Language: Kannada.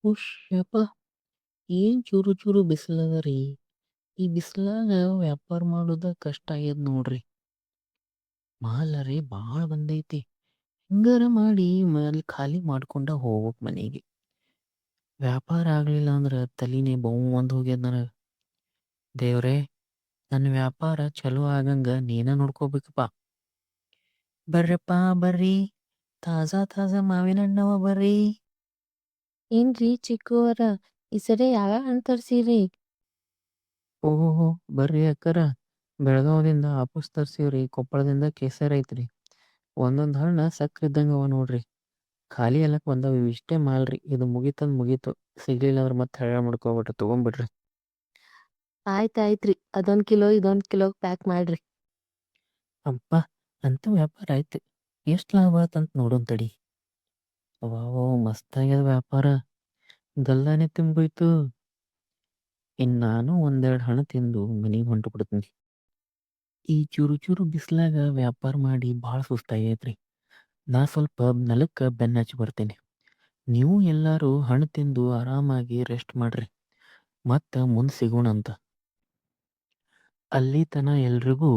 ಉಶ್ ಯಪ್ಪಾ! ಏನ್ ಚೂರು ಚೂರು ಬಿಸಿಲದರಿ. ಈ ಬಿಸಿಲಾಗ ವ್ಯಾಪಾರ ಮಾಡುದ ಕಷ್ಟ ಆಗ್ಯದ ನೋಡ್ರಿ. ಮಾಲರಿ ಬಾಳ ಬಂದೈತಿ. ಹೆಂಗಾರ ಮಾಡಿ ಖಾಲಿ ಮಾಡ್ಕೊಂಡ ಹೋಗ್ಬೇಕ್ ಮನೆಗೆ. ವ್ಯಾಪಾರ ಆಗ್ಲಿಲ್ಲ ಅಂದ್ರ ತಲಿನೇ ಬೌ ಅಂದ್ ಹೋಗ್ಯದ ನನಗ. ದೇವ್ರೇ, ನನ್ನ ವ್ಯಾಪಾರ ಚಲೋ ಆಗಂಗ ನೀನ ನೋಡ್ಕೋಬೇಕಪ್ಪಾ. ಬರ್ರಪ್ಪಾ ಬರ್ರಿ, ತಾಜಾ ತಾಜಾ ಮಾವಿನ ಹಣ್ಣವ ಬರ್ರಿ. ಏನ್ರಿ ಚಿಕ್ಕುವರ ಈ ಸರಿ ಯಾವ ಹಣ್ಣ್ ತರ್ಸಿರಿ? ಓಹೋಹೋ, ಬರ್ರಿ ಅಕ್ಕರ. ಬೆಳಗಾವದಿಂದ ಆಪೂಸ್ ತರ್ಸಿವ್ರಿ. ಕೊಪ್ಪಳದಿಂದ ಕೇಸರ್ ಐತ್ರಿ. ಒಂದೊಂದ್ ಹಣ್ಣ ಸಕ್ರಿ ಇದ್ದಂಗ ಅವ ನೋಡ್ರಿ. ಖಾಲಿ ಎಲ್ಲಕ್ ಬಂದಾವ. ಇವಿಷ್ಟೇ ಮಾಲ್ರಿ. ಇದು ಮುಗೀತಂದ್ ಮುಗೀತು. ಸಿಗ್ಲಿಲ್ಲ ಅಂದ್ರ ಮತ್ತೆ ಹೈರಾಣ ಮಾಡ್ಕೋಬಿಟ್ರಿ. ತಗೊಂಬಿಡ್ರಿ. ಆಯ್ತಾಯ್ತ್ರಿ. ಅದೊಂದ್ ಕಿಲೋ ಇದೊಂದ್ ಕಿಲೋ ಪ್ಯಾಕ್ ಮಾಡ್ರಿ. ಅಬ್ಬಾ, ಅಂತೂ ವ್ಯಾಪಾರ ಆಯ್ತು. ಎಷ್ಟ್ ಲಾಭ ಆತಂತ ನೋಡೋನ್ ತಡಿ. ಅವಾವೋ, ಮಸ್ತಾಗ್ಯದ ವ್ಯಾಪಾರ. ಗಲ್ಲಾನೆ ತುಂಬೋಯ್ತು. ಇನ್ ನಾನು ಒಂದೆರಡು ಹಣ್ಣು ತಿಂದು ಮನಿಗ್ ಹೊಂಟು ಬಿಡ್ತೀನಿ. ಈ ಚೂರು ಚೂರು ಬಿಸ್ಲಾಗ ವ್ಯಾಪಾರ ಮಾಡಿ ಭಾಳ ಸುಸ್ತಾಗೈತ್ರಿ. ನಾ ಸ್ವಲ್ಪ ನೆಲಕ್ಕ ಬೆನ್ನ ಹಚ್ಚಿ ಬರ್ತೀನಿ. ನೀವು ಎಲ್ಲಾರು ಹಣ್ಣು ತಿಂದು ಆರಾಮಾಗಿ ರೆಸ್ಟ್ ಮಾಡ್ರಿ. ಮತ್ತ ಮುಂದ್ ಸಿಗೋಣಂತ. ಅಲ್ಲಿ ತನ ಎಲ್ರಿಗೂ